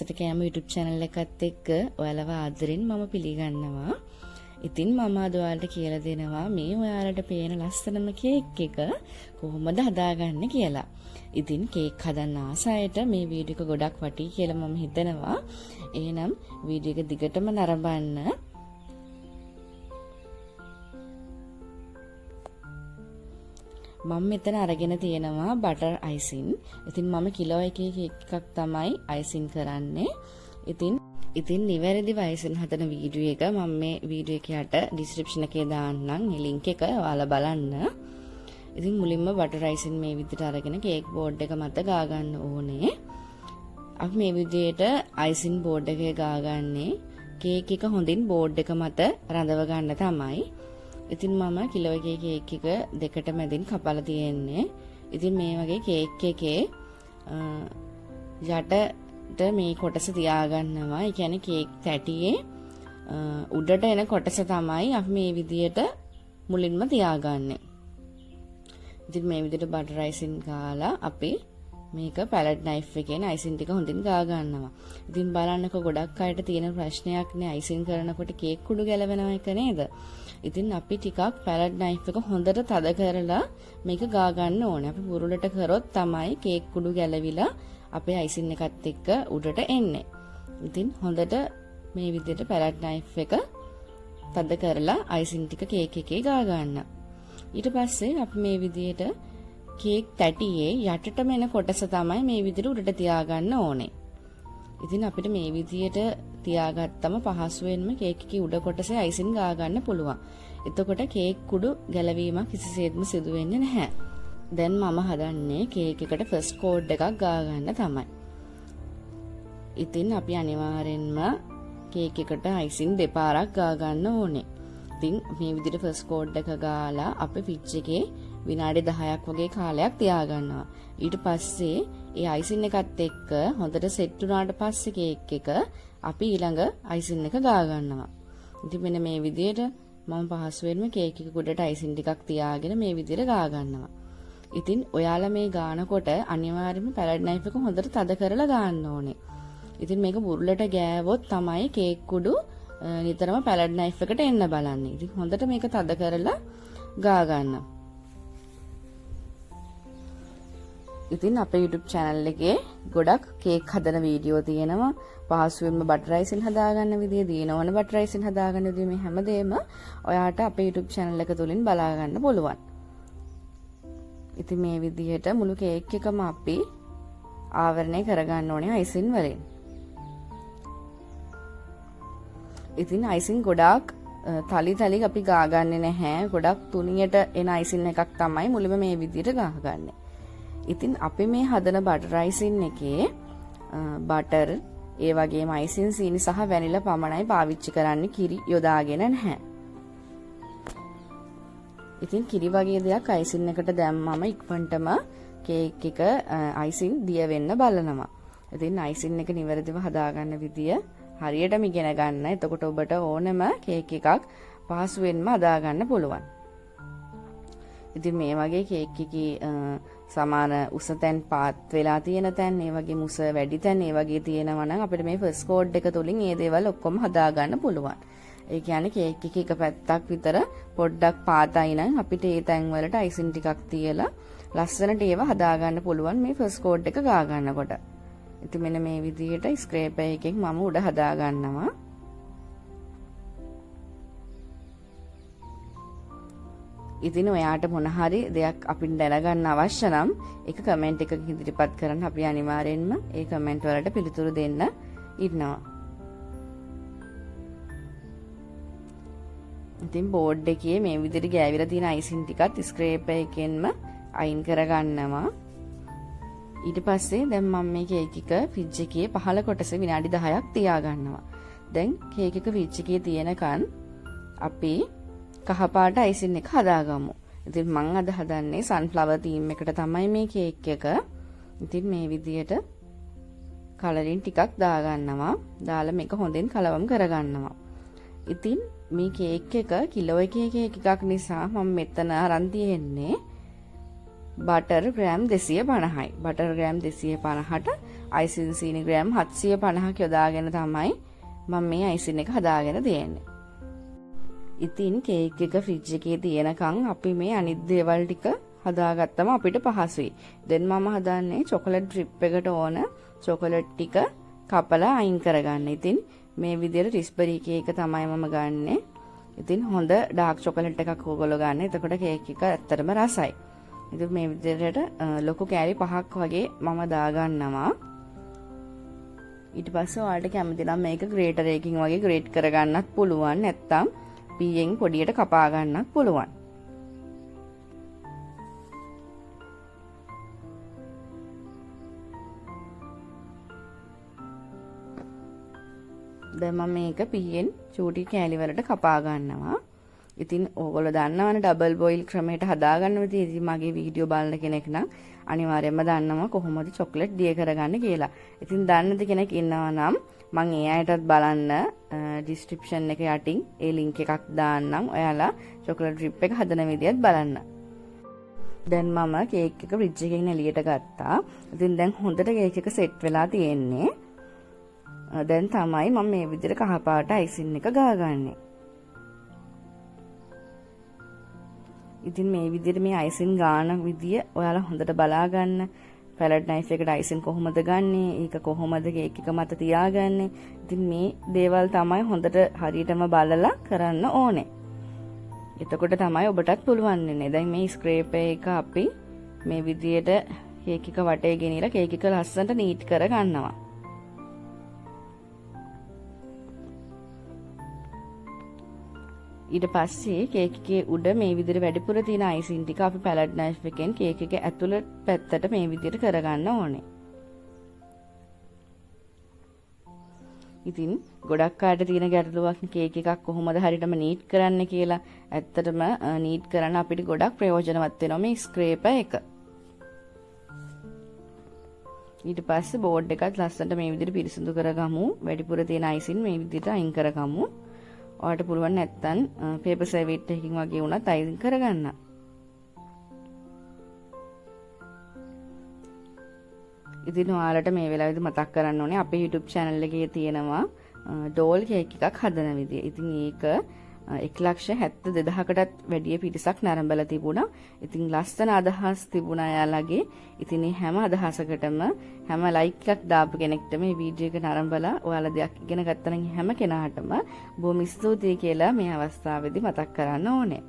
Rasata කෑම YouTube channel එකත් එක්ක ඔයාලව ආදරෙන් මම පිළිගන්නවා. ඉතින් මම අද ඔයාලට කියලා දෙනවා මේ ඔයාලට පේන ලස්සනම කේක් එක කොහොමද හදාගන්නේ කියලා. ඉතින් කේක් හදන්න ආස අයට මේ වීඩියෝ එක ගොඩක් වටී කියලා මම හිතනවා. එහෙනම් වීඩියෝ එක දිගටම නරඹන්න. මම මෙතන අරගෙන තියෙනවා බටර් අයිසින්. ඉතින් මම කිලෝ එකේ කේක් එකක් තමයි අයිසින් කරන්නේ. ඉතින් නිවැරදිව අයිසින් හදන වීඩියෝ එක මම මේ වීඩියෝ එක යට ඩිස්ක්‍රිප්ෂන් එකේ දාන්නම්. මේ ලින්ක් එක ඔයාලා බලන්න. ඉතින් මුලින්ම බටර් අයිසින් මේ විදිහට අරගෙන කේක් බෝඩ් එක මත ගා ගන්න ඕනේ. අපි මේ විදිහට අයිසින් බෝඩ් එකේ ගාගන්නේ කේක් එක හොඳින් බෝඩ් එක මත රඳව ගන්න තමයි. ඉතින් මම කිලෝ එකේ කේක් එක දෙකට මැදින් කපලා තියෙන්නේ. ඉතින් මේ වගේ කේක් එකේ යටට මේ කොටස තියාගන්නවා. ඒ කියන්නේ කේක් තැටියේ උඩට එන කොටස තමයි අපි මේ විදියට මුලින්ම තියාගන්නේ. ඉතින් මේ විදියට බටර් අයිසින් ගාලා අපි මේක පැලට් නයිෆ් එකෙන් අයිසින් ටික හොඳින් ගා ගන්නවා. ඉතින් බලන්නකො ගොඩක් අයට තියෙන ප්‍රශ්නයක් නේ අයිසින් කරනකොට කේක් කුඩු ගැලවෙනවා එක නේද? ඉතින් අපි ටිකක් පැලට් නයිෆ් එක හොඳට තද කරලා මේක ගා ගන්න ඕනේ. අපි බුරුලට කරොත් තමයි කේක් කුඩු ගැලවිලා අපේ අයිසින් එකත් එක්ක උඩට එන්නේ. ඉතින් හොඳට මේ විදිහට පැලට් නයිෆ් එක තද කරලා අයිසින් ටික කේක් එකේ ගා ගන්න. ඊට පස්සේ අපි මේ විදිහට කේක් තැටියේ යටටම එන කොටස තමයි මේ විදිහට උඩට තියාගන්න ඕනේ. ඉතින් අපිට මේ විදිහට තියාගත්තම පහසුවෙන්ම කේක් එකේ උඩ කොටසේ අයිසින් ගා ගන්න පුළුවන්. එතකොට කේක් කුඩු ගැලවීමක් කිසිසේත්ම සිදු වෙන්නේ නැහැ. දැන් මම හදන්නේ කේක් එකට ෆස්ට් කෝඩ් එකක් ගා ගන්න තමයි. ඉතින් අපි අනිවාර්යෙන්ම කේක් එකට අයිසින් දෙපාරක් ගා ගන්න ඕනේ. ඉතින් මේ විදිහට ෆස්ට් කෝඩ් එක ගාලා අපි ෆ්‍රිජ් එකේ විනාඩි 10ක් වගේ කාලයක් තියාගන්නවා. ඊට පස්සේ ඒ අයිසින් එකත් එක්ක හොඳට සෙට් වුණාට පස්සේ කේක් එක අපි ඊළඟ අයිසින් එක ගා ගන්නවා. ඉතින් මෙන්න මේ විදිහට මම පහසුවෙන්ම කේක් එක උඩට අයිසින් ටිකක් තියාගෙන මේ විදිහට ගා ගන්නවා. ඉතින් ඔයාලා මේ ගානකොට අනිවාර්යයෙන්ම පැලට් නයිෆ් එක හොඳට තද කරලා ගන්න ඕනේ. ඉතින් මේක බුරුලට ගෑවොත් තමයි කේක් කුඩු නිතරම පැලට් නයිෆ් එකට එන්න බලන්නේ. ඉතින් හොඳට මේක තද කරලා ගා ගන්න. ඉතින් අපේ YouTube channel එකේ ගොඩක් කේක් හදන වීඩියෝ තියෙනවා. පහසුවෙන්ම බටර් අයිසින් හදාගන්න විදිය, දිනවන බටර් අයිසින් හදාගන්න විදිය මේ හැමදේම ඔයාට අපේ YouTube channel එක තුලින් බලා ගන්න පුළුවන්. ඉතින් මේ විදිහට මුළු කේක් එකම අපි ආවරණය කරගන්න ඕනේ අයිසින් වලින්. ඉතින් අයිසින් ගොඩාක් තලි අපි ගාගන්නේ නැහැ. ගොඩක් තුනියට එන අයිසින් එකක් තමයි මුලින්ම මේ විදිහට ගාගන්නේ. ඉතින් අපි මේ හදන බටර් අයිසින් එකේ බටර් ඒ වගේම අයිසින් සීනි සහ වැනිලා පමණයි පාවිච්චි කරන්නේ. කිරි යොදාගෙන නැහැ. ඉතින් කිරි වගේ දෙයක් අයිසින් එකට දැම්මම ඉක්මනටම කේක් එක අයිසින් දිය වෙන්න බලනවා. ඉතින් අයිසින් එක නිවැරදිව හදාගන්න විදිය හරියටම ඉගෙන ගන්න. එතකොට ඔබට ඕනම කේක් එකක් පහසුවෙන්ම හදාගන්න පුළුවන්. ඉතින් මේ වගේ කේක් එකේ සමාන උස තැන් පාත් වෙලා තියෙන තැන්, ඒ වගේ මුස වැඩි තැන්, ඒ වගේ තියෙනවා නම් අපිට මේ ෆස්ට් කෝඩ් එක තුලින් මේ දේවල් ඔක්කොම හදා ගන්න පුළුවන්. ඒ කියන්නේ කේක් එකේ එක පැත්තක් විතර පොඩ්ඩක් පාතයි නම් අපිට ඒ තැන් වලට අයිසින් ටිකක් තියලා ලස්සනට ඒව හදා ගන්න පුළුවන් මේ ෆස්ට් කෝඩ් එක ගා ගන්නකොට. ඉතින් මෙන්න මේ විදිහට ස්ක්‍රේපර් එකෙන් මම උඩ හදා ගන්නවා. ඉතින් ඔයාට මොන හරි දෙයක් අපිට දැනගන්න අවශ්‍ය නම් ඒක කමෙන්ට් එකක ඉදිරිපත් කරන්න. අපි අනිවාර්යෙන්ම ඒ කමෙන්ට් වලට පිළිතුරු දෙන්න ඉන්නවා. ඉතින් බෝඩ් එකේ මේ විදිහට ගෑවිලා තියෙන අයිසින් ටිකත් ස්ක්‍රේපර් එකෙන්ම අයින් කරගන්නවා. ඊට පස්සේ දැන් මම මේ කේක් එක ෆ්‍රිජ් එකේ පහළ කොටස විනාඩි 10ක් තියාගන්නවා. දැන් කේක් එක ෆ්‍රිජ් එකේ තියෙනකන් අපි කහපාට අයිසින් එක හදාගමු. ඉතින් මම අද හදන්නේ සන්ෆ්ලවර් තීම් එකට තමයි මේ කේක් එක. ඉතින් මේ විදියට කලරින් ටිකක් දාගන්නවා. දාලා මේක හොඳින් කලවම් කරගන්නවා. ඉතින් මේ කේක් එක කිලෝ එකේ කේක් එකක් නිසා මම මෙතන අරන් තියෙන්නේ බටර් ග්‍රෑම් 250යි. බටර් ග්‍රෑම් 250ට අයිසින් සීනි ග්‍රෑම් 750ක් යොදාගෙන තමයි මම මේ අයිසින් එක හදාගෙන තියෙන්නේ. ඉතින් කේක් එක ෆ්‍රිජ් එකේ තියෙනකන් අපි මේ අනිත් දේවල් ටික හදාගත්තම අපිට පහසුයි. දැන් මම හදන්නේ චොකලට් ඩ්‍රිප් එකට ඕන චොකලට් ටික කපලා අයින් කරගන්න. ඉතින් මේ විදිහට රිස්බරි කේක් තමයි මම ගන්නෙ. ඉතින් හොඳ ඩාර්ක් චොකලට් එකක් ඕගොල්ලෝ ගන්න. එතකොට කේක් එක ඇත්තටම රසයි. ඉතින් මේ විදිහට ලොකු කෑලි 5ක් වගේ මම දාගන්නවා. ඊට පස්සේ ඔයාලට කැමති නම් මේක ග්‍රේටර් එකකින් වගේ ග්‍රේට් කරගන්නත් පුළුවන්. නැත්තම් පීයෙන් පොඩියට කපා ගන්නත් පුළුවන්. දැන් මම මේක පීයෙන් චූටි කෑලි වලට කපා ගන්නවා. ඉතින් ඕගොල්ලෝ දන්නවනේ ඩබල් බොයිල් ක්‍රමයට හදාගන්න විදිහ. ඉතින් මගේ වීඩියෝ බලන කෙනෙක් නම් අනිවාර්යයෙන්ම දන්නවා කොහොමද චොක්ලට් දිය කරගන්නේ කියලා. ඉතින් දන්නේ නැති කෙනෙක් ඉන්නවා නම් මම ඒ අයටත් බලන්න ඩිස්ක්‍රිප්ෂන් එක යටින් ඒ ලින්ක් එකක් දාන්නම්. ඔයාලා චොකලට් ඩ්‍රිප් එක හදන විදිහත් බලන්න. දැන් මම කේක් එක ෆ්‍රිජ් එකෙන් එළියට ගත්තා. ඉතින් දැන් හොඳට කේක් එක සෙට් වෙලා තියෙන්නේ. දැන් තමයි මම මේ විදිහට කහ පාට අයිසින් එක ගාගන්නේ. ඉතින් මේ විදිහට මේ අයිසින් ගාන විදිය ඔයාලා හොඳට බලා ගන්න. පැලට් නයිෆ් එකට අයිසින් කොහොමද ගන්නෙ? ඒක කොහොමද කේක් එක මත තියාගන්නේ? ඉතින් මේ දේවල් තමයි හොඳට හරියටම බලලා කරන්න ඕනේ. එතකොට තමයි ඔබටත් පුළුවන් වෙන්නේ. දැන් මේ ස්ක්‍රේපර් එක අපි මේ විදිහට කේක් එක වටේ ගෙනියලා කේක් එක ලස්සනට නීට් කර ගන්නවා. ඊට පස්සේ කේක් එකේ උඩ මේ විදිහට වැඩිපුර තියෙන අයිසින් ටික අපි පැලට් නයිෆ් එකෙන් කේක් එකේ ඇතුළට පැත්තට මේ විදිහට කරගන්න ඕනේ. ඉතින් ගොඩක් අයට තියෙන ගැටලුවක් කේක් එකක් කොහොමද හරියටම නීට් කරන්න කියලා. ඇත්තටම නීට් කරන්න අපිට ගොඩක් ප්‍රයෝජනවත් වෙනවා මේ ස්ක්‍රේපර් එක. ඊට පස්සේ බෝඩ් එකත් ලස්සනට මේ විදිහට පිරිසිදු කරගමු. වැඩිපුර තියෙන අයිසින් මේ විදිහට අයින් කරගමු. ඔයාලට පුළුවන් නැත්තම් පේපර් සර්විස් එකකින් වගේ වුණත් අයින් කරගන්න. ඉතින් ඔයාලට මේ වෙලාවේදී මතක් කරන්න ඕනේ අපේ YouTube channel එකේ තියෙනවා ඩෝල් කේක් එකක් හදන විදිය. ඉතින් ඒක 1,72,000කටත් වැඩිය පිරිසක් නරඹලා තිබුණා. ඉතින් ලස්සන අදහස් තිබුණා යාළගේ. ඉතින් මේ හැම අදහසකටම හැම ලයික් එකක් දාපු කෙනෙක්ට මේ වීඩියෝ එක නරඹලා ඔයාලා දෙයක් ඉගෙන ගත්තා නම් හැම කෙනාටම බොහොම ස්තුතියි කියලා මේ අවස්ථාවේදී මතක් කරන්න ඕනේ.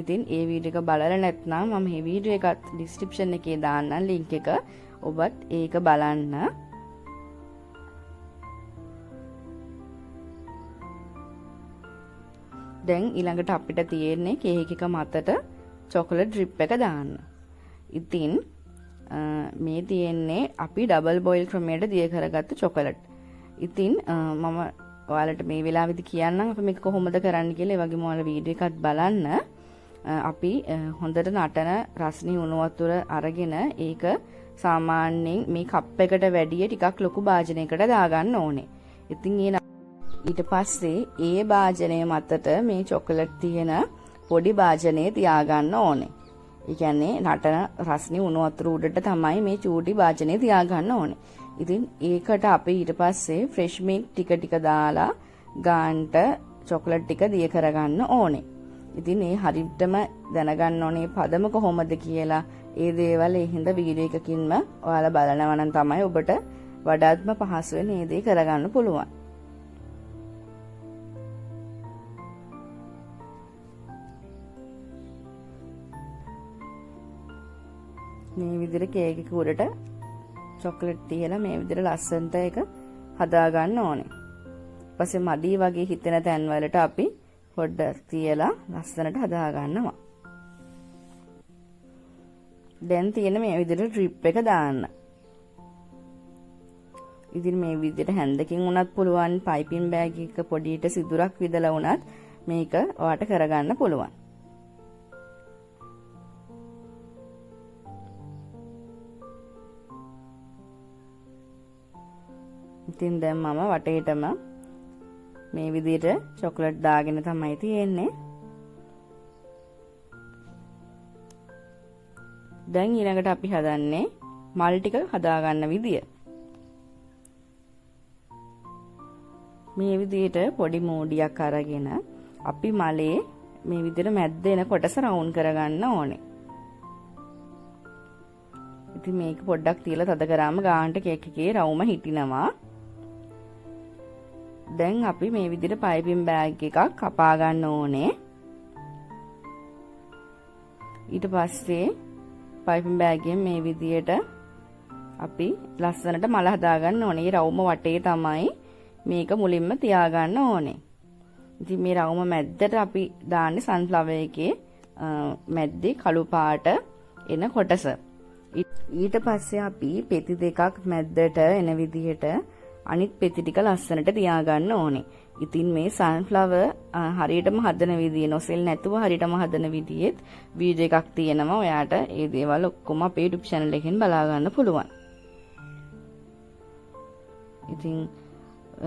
ඉතින් ඒ වීඩියෝ එක බලලා නැත්නම් මම මේ වීඩියෝ එකත් ඩිස්ක්‍රිප්ෂන් එකේ දාන්නම් ලින්ක් එක. ඔබත් ඒක බලන්න. දැන් ඊළඟට අපිට තියෙන්නේ කේක් එක මතට චොකලට් ඩ්‍රිප් එක දාන්න. ඉතින් මේ තියෙන්නේ අපි ඩබල් බොයිල් ක්‍රමයට දිය කරගත්ත චොකලට්. ඉතින් මම ඔයාලට මේ වෙලාවේදී කියන්නම් අපි මේක කොහොමද කරන්න කියලා. ඒ වගේම ඔයාලා වීඩියෝ එකත් බලන්න. අපි හොඳට නටන රස්නි උණු වතුර අරගෙන ඒක සාමාන්‍යයෙන් මේ කප් එකට වැඩිය ටිකක් ලොකු භාජනයකට දාගන්න ඕනේ. ඉතින් ඊට පස්සේ ඒ භාජනය මතට මේ චොකලට් තියෙන පොඩි භාජනය තියාගන්න ඕනේ. ඒ කියන්නේ නටන රස්නි උණු වතුර උඩට තමයි මේ චූටි භාජනය තියාගන්න ඕනේ. ඉතින් ඒකට අපි ඊට පස්සේ ෆ්‍රෙෂ් මිල්ක් ටික ටික දාලා ගාන්ට චොකලට් ටික දිය කරගන්න ඕනේ. ඉතින් මේ හරියටම දැනගන්න ඕනේ පදම කොහොමද කියලා. ඒ දේවල් ඒ හින්දා වීඩියෝ එකකින්ම ඔයාලා බලනවා නම් තමයි ඔබට වඩාත්ම පහසු වෙන්නේ මේ දේ කරගන්න පුළුවන්. මේ විදිහට කේක් එක උඩට චොකලට් තියලා මේ විදිහට ලස්සනට ඒක හදා ගන්න ඕනේ. ඊපස්සේ මදි වගේ හිතෙන තැන් වලට අපි පොඩ්ඩක් තියලා ලස්සනට හදා ගන්නවා. දැන් තියෙන මේ විදිහට ඩ්‍රිප් එක දාන්න. ඉතින් මේ විදිහට හැන්දකින් උනත් පුළුවන්, පයිපින් බෑග් එක පොඩියට සිදුරක් විදලා උනත් මේක ඔයාට කරගන්න පුළුවන්. ඉතින් දැන් මම වටේටම මේ විදිහට චොකලට් දාගෙන තමයි තියෙන්නේ. දැන් ඊළඟට අපි හදන්නේ මල් ටික හදාගන්න විදිය. මේ විදිහට පොඩි මෝඩියක් අරගෙන අපි මලේ මේ විදිහට මැද්ද එන කොටස රවුන්ඩ් කරගන්න ඕනේ. ඉතින් මේක පොඩ්ඩක් තියලා තද කරාම ගානට කේක් එකේ රවුම හිටිනවා. දැන් අපි මේ විදිහට පයිපින් බෑග් එකක් කපා ගන්න ඕනේ. ඊට පස්සේ පයිපින් බෑග් එකෙන් මේ විදිහට අපි ලස්සනට මල හදා ගන්න ඕනේ. මේ රවුම වටේ තමයි මේක මුලින්ම තියාගන්න ඕනේ. ඉතින් මේ රවුම මැද්දට අපි දාන්නේ සන්ෆ්ලවර් එකේ මැද්දේ කළු පාට එන කොටස. ඊට පස්සේ අපි පෙති දෙකක් මැද්දට එන විදිහට අනිත් පෙති ටික ලස්සනට තියාගන්න ඕනේ. ඉතින් මේ සන්ෆ්ලවර් හරියටම හදන විදිය නොසෙල් නැතුව හරියටම හදන විදියෙත් වීඩියෝ එකක් තියෙනවා. ඔයාට ඒ දේවල් ඔක්කොම අපේ YouTube channel එකෙන් බලා ගන්න පුළුවන්. ඉතින්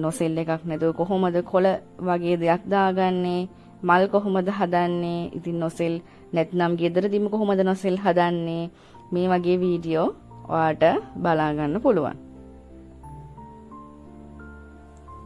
නොසෙල් එකක් නැතුව කොහොමද කොළ වගේ දෙයක් දාගන්නේ, මල් කොහොමද හදන්නේ, ඉතින් නොසෙල් නැත්නම් ගෙදරදීම කොහොමද නොසෙල් හදන්නේ, මේ වගේ වීඩියෝ ඔයාට බලා ගන්න පුළුවන්.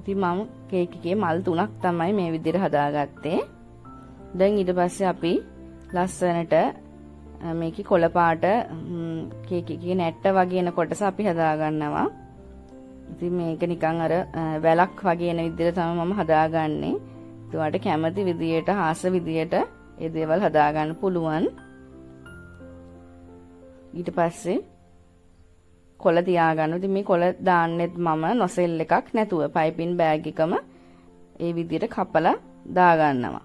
ඉතින් මම කේක් එකේ මල් 3ක් තමයි මේ විදිහට හදාගත්තේ. දැන් ඊට පස්සේ අපි ලස්සනට මේකේ කොළ පාට කේක් එකේ නැට්ට වගේ එන කොටස අපි හදා ගන්නවා. ඉතින් මේක නිකන් අර වැලක් වගේ එන විදිහට තමයි මම හදාගන්නේ. ඒකට කැමති විදියට ආස විදියට ඒ දේවල් හදාගන්න පුළුවන්. ඊට පස්සේ කොළ තියාගන්න. ඉතින් මේ කොළ දාන්නෙත් මම නොසෙල් එකක් නැතුව පයිපින් බෑග් එකම ඒ විදියට කපලා දාගන්නවා.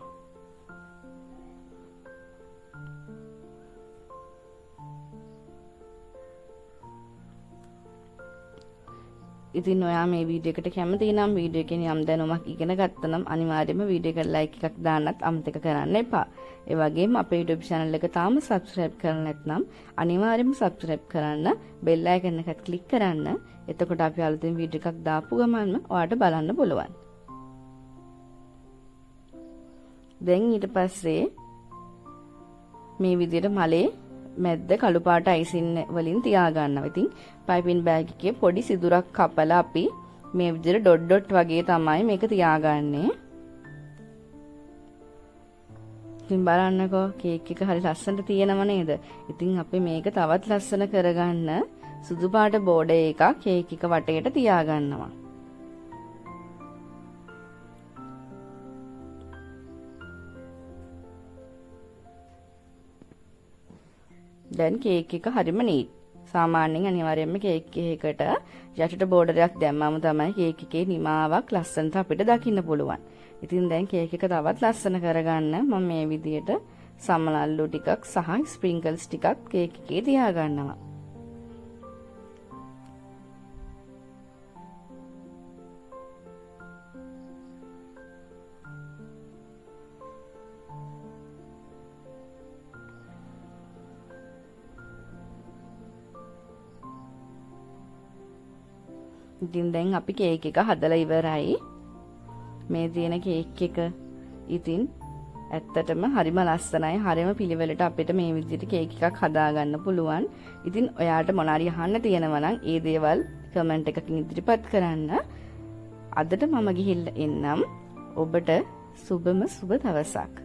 ඉතින් ඔයා මේ වීඩියෝ එකට කැමති නම් වීඩියෝ එකෙන් යම් දැනුමක් ඉගෙන ගත්තා නම් අනිවාර්යයෙන්ම වීඩියෝ එකට ලයික් එකක් දාන්නත් අමතක කරන්න එපා. ඒ වගේම අපේ YouTube channel එක තාම subscribe කරලා නැත්නම් අනිවාර්යයෙන්ම subscribe කරන්න, bell icon එකත් click කරන්න. එතකොට අපි අලුතෙන් වීඩියෝ එකක් දාපු ගමන්ම ඔයාට බලන්න පුළුවන්. දැන් ඊට පස්සේ මේ විදිහට මලේ මැද්ද කළු පාට අයිසින් වලින් තියාගන්නවා. ඉතින් පයිපින් බෑග් එකේ පොඩි සිදුරක් කපලා අපි මේ විදිහට ඩොට් ඩොට් වගේ තමයි මේක තියාගන්නේ. ඉතින් බලන්නකෝ කේක් එක හරි ලස්සනට තියෙනව නේද? ඉතින් අපි මේක තවත් ලස්සන කරගන්න සුදු පාට බෝඩර් එකක් කේක් එක වටේට තියාගන්නවා. දැන් කේක් එක හරිම නීට්. සාමාන්‍යයෙන් අනිවාර්යයෙන්ම කේක් එකකට යටට බෝඩරයක් දැම්මම තමයි කේක් එකේ නිමාවක් ලස්සනට අපිට දකින්න පුළුවන්. ඉතින් දැන් කේක් එක තවත් ලස්සන කරගන්න මම මේ විදියට සමනල්ලු ටිකක් සහ ස්ප්‍රින්කල්ස් ටිකක් කේක් එකේ තියාගන්නවා. ඉතින් දැන් අපි කේක් එක හදලා ඉවරයි. මේ තියෙන කේක් එක ඉතින් ඇත්තටම හරිම ලස්සනයි. හරිම පිළිවෙලට අපිට මේ විදිහට කේක් එකක් හදා ගන්න පුළුවන්. ඉතින් ඔයාට මොනාරි අහන්න තියෙනවා නම් ඒ දේවල් කමෙන්ට් එකකින් ඉදිරිපත් කරන්න. අදට මම ගිහිල්ලා එන්නම්. ඔබට සුබම සුබ දවසක්.